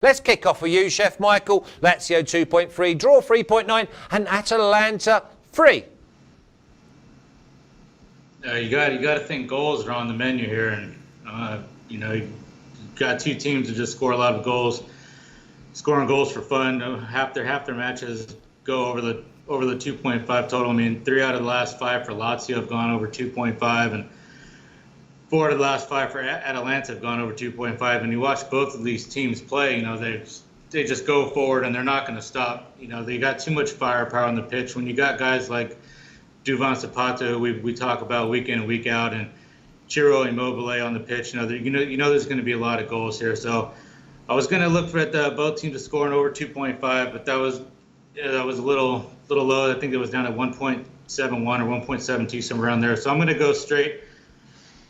Let's kick off with you, Chef Michael. Lazio 2.3, draw 3.9, and Atalanta 3. You got to think goals are on the menu here, and you got two teams that just score a lot of goals, scoring goals for fun. Half their matches go over the 2.5 total. I mean, 3 out of the last 5 for Lazio have gone over 2.5, and 4 out of the last 5 for Atalanta have gone over 2.5. And you watch both of these teams play, they just go forward and they're not going to stop. They got too much firepower on the pitch. When you got guys like Duvan Zapata, who we talk about week in and week out, and Ciro Immobile on the pitch, there's going to be a lot of goals here. So I was going to look for both teams to score in over 2.5, but that was a little low. I think it was down at 1.71 or 1.72, somewhere around there. So I'm going to go straight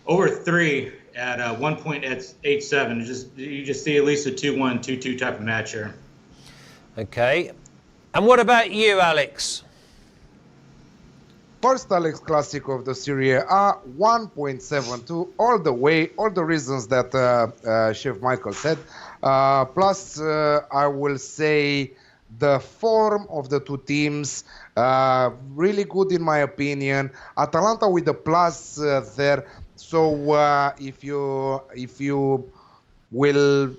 over 3 at 1.87. You just see at least a 2-1, 2-2 type of match here. Okay. And what about you, Alex? First Alex Classic of the Serie A, 1.72, all the reasons that Chef Michael said. Plus, I will say the form of the two teams, really good in my opinion. Atalanta with the plus there. So if you will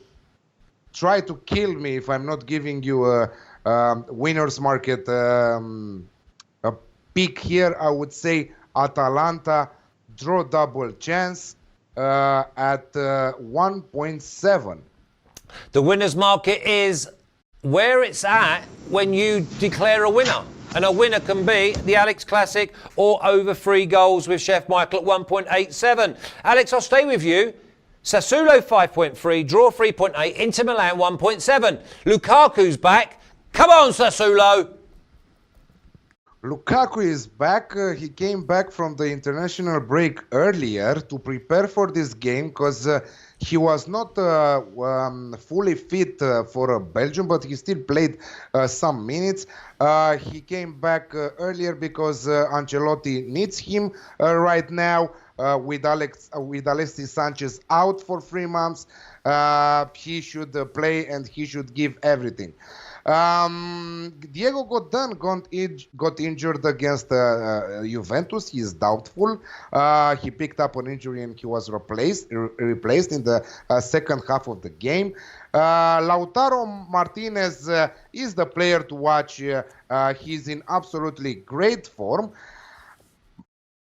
try to kill me if I'm not giving you a winner's market pick here, I would say Atalanta draw double chance at 1.7. The winner's market is where it's at when you declare a winner. And a winner can be the Alex Classic or over 3 goals with Chef Michael at 1.87. Alex, I'll stay with you. Sassuolo 5.3, draw 3.8, Inter Milan 1.7. Lukaku's back. Come on, Sassuolo. Lukaku is back. He came back from the international break earlier to prepare for this game because he was not fully fit for Belgium, but he still played some minutes. He came back earlier because Ancelotti needs him right now with Alexis Sanchez out for 3 months. He should play and he should give everything. Diego Godin got injured against Juventus. He is doubtful. He picked up an injury and he was replaced in the second half of the game. Lautaro Martinez is the player to watch. He's in absolutely great form.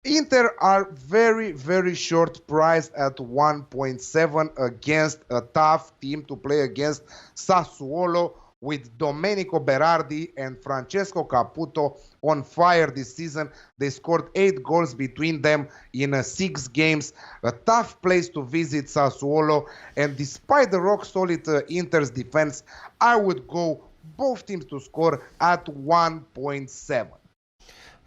Inter are very, very short priced at 1.7 against a tough team to play against, Sassuolo, with Domenico Berardi and Francesco Caputo on fire this season. They scored 8 goals between them in 6 games. A tough place to visit, Sassuolo. And despite the rock-solid Inter's defense, I would go both teams to score at 1.7.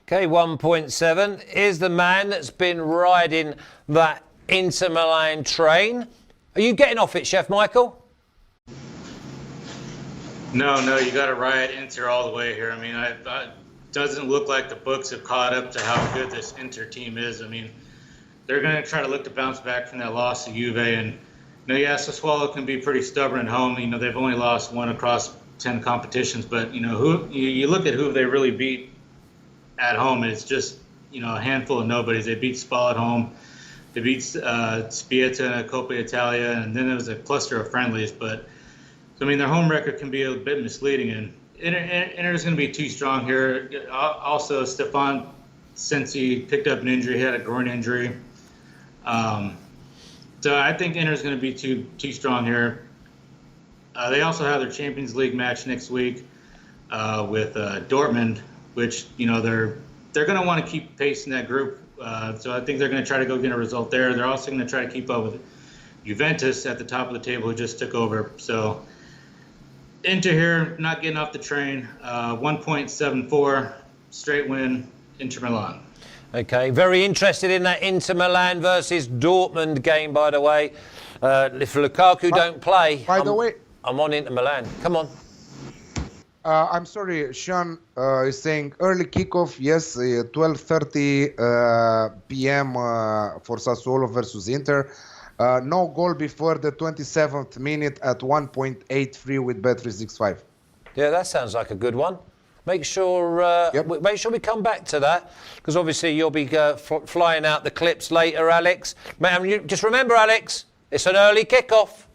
Okay, 1.7 is the man that's been riding that Inter Milan train. Are you getting off it, Chef Michael? No, you got to ride Inter all the way here. I mean, it doesn't look like the books have caught up to how good this Inter team is. I mean, they're going to try to look to bounce back from that loss to Juve. And, Sassuolo can be pretty stubborn at home. They've only lost 1 across 10 competitions. But, you look at who they really beat at home, and it's just, a handful of nobodies. They beat Spal at home. They beat Spietta in a Coppa Italia. And then there was a cluster of friendlies. But their home record can be a bit misleading, and Inter's going to be too strong here. Also, Stefan Sensi picked up an injury. He had a groin injury. So I think Inter's going to be too strong here. They also have their Champions League match next week with Dortmund, which, they're going to want to keep pace in that group. So I think they're going to try to go get a result there. They're also going to try to keep up with Juventus at the top of the table, who just took over. So Inter here, not getting off the train. 1.74, straight win, Inter Milan. Okay, very interested in that Inter Milan versus Dortmund game, by the way. If Lukaku don't play, I'm on Inter Milan. Come on. I'm sorry, Sean is saying early kickoff. Yes, 12:30 p.m. For Sassuolo versus Inter. No goal before the 27th minute at 1.83 with Bet365. Yeah, that sounds like a good one. Make sure make sure we come back to that, because obviously you'll be flying out the clips later, Alex. Just remember, Alex, it's an early kickoff.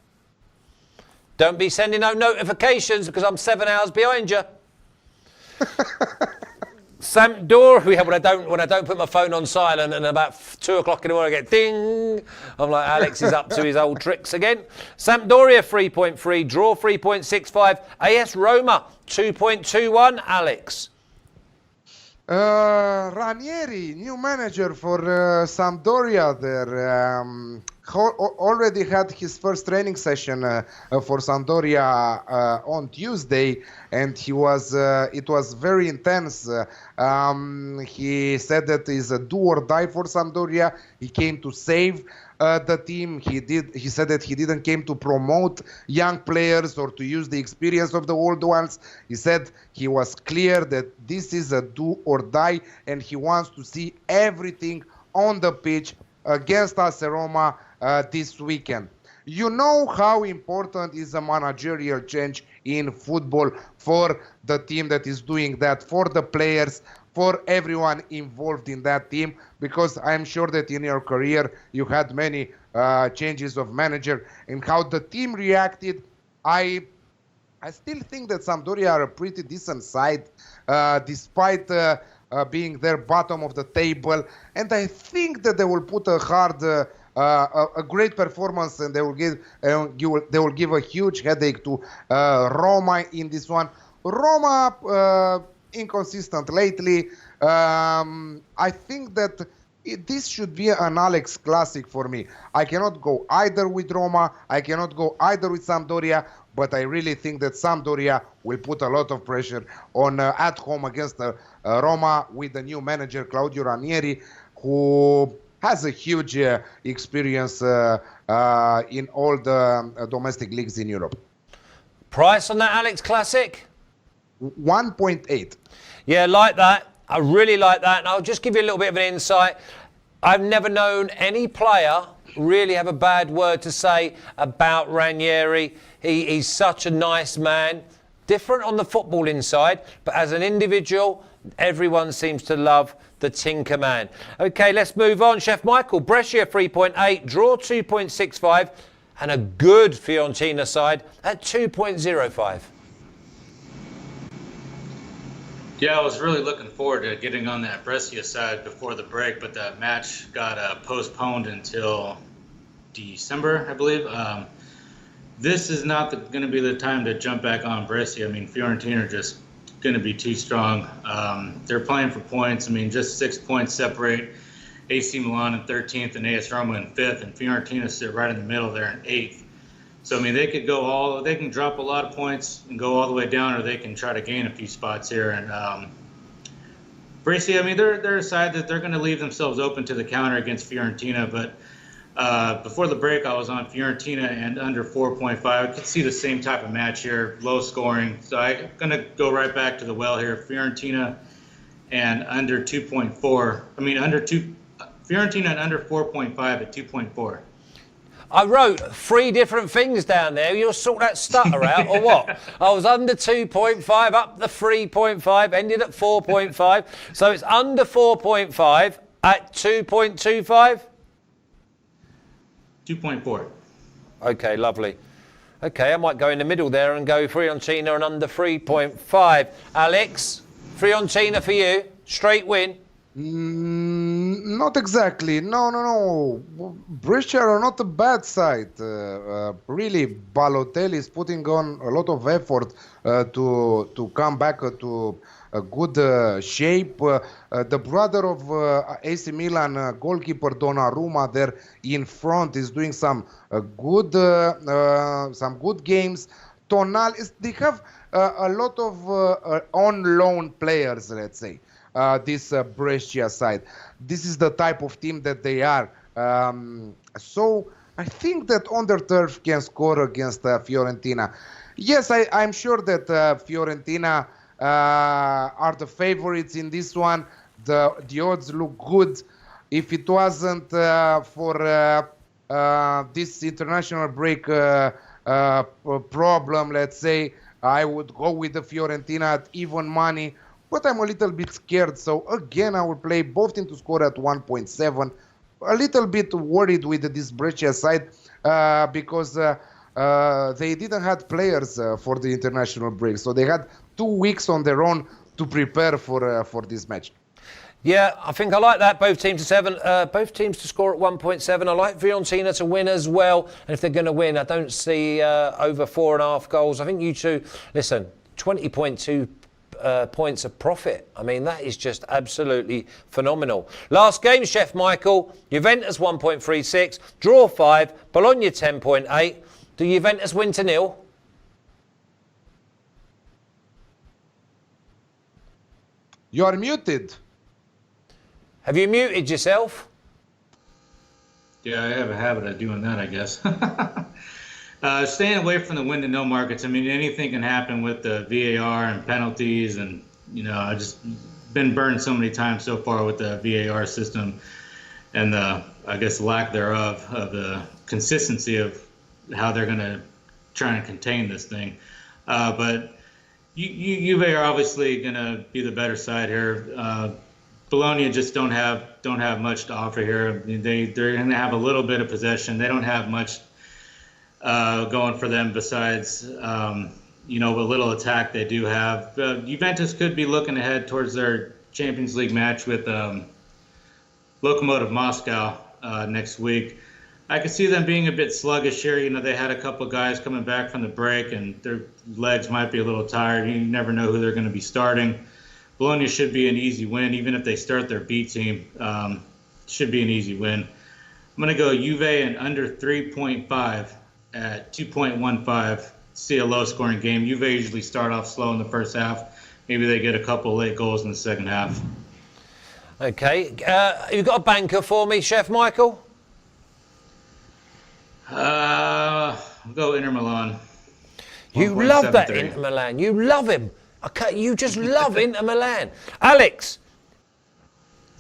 Don't be sending out notifications because I'm 7 hours behind you. Sampdoria, when I don't put my phone on silent and about 2 o'clock in the morning I get ding, I'm like, Alex is up to his old tricks again. Sampdoria 3.3, draw 3.65, AS Roma 2.21, Alex. Ranieri, new manager for Sampdoria there, already had his first training session for Sampdoria on Tuesday, and it was very intense. He said that it's a do or die for Sampdoria. He came to save the team. He said that he didn't came to promote young players or to use the experience of the old ones. He said he was clear that this is a do or die, and he wants to see everything on the pitch against AS Roma this weekend. You know how important is a managerial change in football for the team that is doing that, for the players, for everyone involved in that team, because I'm sure that in your career you had many changes of manager, and how the team reacted. I still think that Sampdoria are a pretty decent side, despite being their bottom of the table, and I think that they will put a great performance, and they will give a huge headache to Roma in this one. Roma inconsistent lately. I think that this should be an Alex classic for me. I cannot go either with Roma, I cannot go either with Sampdoria, but I really think that Sampdoria will put a lot of pressure on at home against Roma with the new manager Claudio Ranieri, who has a huge experience in all the domestic leagues in Europe. Price on that Alex classic? 1.8. Yeah, like that. I really like that. And I'll just give you a little bit of an insight. I've never known any player really have a bad word to say about Ranieri. He's such a nice man. Different on the footballing side, but as an individual, everyone seems to love the Tinker Man. Okay, let's move on. Chef Michael, Brescia 3.8, draw 2.65, and a good Fiorentina side at 2.05. Yeah, I was really looking forward to getting on that Brescia side before the break, but that match got postponed until December, I believe. This is not going to be the time to jump back on Brescia. I mean, Fiorentina are just going to be too strong. They're playing for points. I mean, just 6 points separate AC Milan in 13th and AS Roma in 5th, and Fiorentina sit right in the middle there in 8th. So, I mean, they can drop a lot of points and go all the way down, or they can try to gain a few spots here. And Brescia, I mean, they're a side that they're going to leave themselves open to the counter against Fiorentina. But before the break, I was on Fiorentina and under 4.5. I could see the same type of match here, low scoring. So I'm going to go right back to the well here. Fiorentina and under 2.4. I mean, Fiorentina and under 4.5 at 2.4. I wrote 3 different things down there. You'll sort that stutter out, or what? I was under 2.5, up the 3.5, ended at 4.5. So it's under 4.5 at 2.25? 2.4. Okay, lovely. Okay, I might go in the middle there and go Fiorentina and under 3.5. Alex, Fiorentina for you, straight win. Not exactly. No. Brescia are not a bad side. Really, Balotelli is putting on a lot of effort to come back to a good shape. The brother of AC Milan goalkeeper Donnarumma there in front is doing some good games. Tonali, they have a lot of on loan players, let's say. This Brescia side. This is the type of team that they are. So I think that on their turf can score against Fiorentina. Yes, I'm sure that Fiorentina are the favorites in this one. The odds look good. If it wasn't for this international break problem, let's say, I would go with the Fiorentina at even money, but I'm a little bit scared. So again, I will play both teams to score at 1.7. A little bit worried with this Brescia side because they didn't have players for the international break. So they had 2 weeks on their own to prepare for this match. Yeah, I think I like that. Both teams to 7. Both teams to score at 1.7. I like Fiorentina to win as well. And if they're going to win, I don't see over 4.5 goals. I think you two, listen, 20.2 points of profit. I mean, that is just absolutely phenomenal. Last game, Chef Michael. Juventus 1.36. Draw 5. Bologna 10.8. Do Juventus win to 0? You are muted. Have you muted yourself? Yeah, I have a habit of doing that, I guess. Staying away from the win to no markets. I mean, anything can happen with the VAR and penalties, and I just been burned so many times so far with the VAR system, and the lack thereof of the consistency of how they're going to try and contain this thing. But Juve are obviously going to be the better side here. Bologna just don't have much to offer here. I mean, they're going to have a little bit of possession. They don't have much going for them besides a little attack they do have. Juventus could be looking ahead towards their Champions League match with Lokomotiv Moscow next week. I could see them being a bit sluggish here. They had a couple of guys coming back from the break, and their legs might be a little tired. You never know who they're going to be starting. Bologna should be an easy win, even if they start their B team. Should be an easy win. I'm going to go Juve and under 3.5 at 2.15. See a low-scoring game. Juve usually start off slow in the first half. Maybe they get a couple late goals in the second half. Okay. You've got a banker for me, Chef Michael? I'll go Inter Milan. You love that Inter Milan. You love him. Okay, you just love Inter Milan. Alex,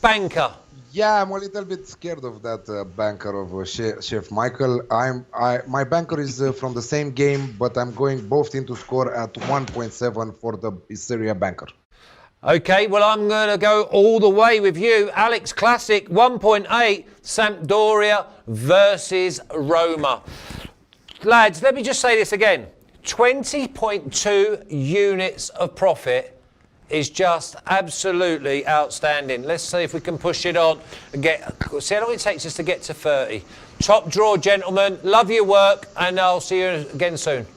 banker. Yeah, I'm a little bit scared of that banker of Chef Michael. My banker is from the same game, but I'm going both teams to score at 1.7 for the Serie A banker. Okay, well, I'm going to go all the way with you. Alex Classic, 1.8, Sampdoria versus Roma. Lads, let me just say this again. 20.2 units of profit is just absolutely outstanding. Let's see if we can push it on and see how long it takes us to get to 30. Top draw, gentlemen. Love your work, and I'll see you again soon.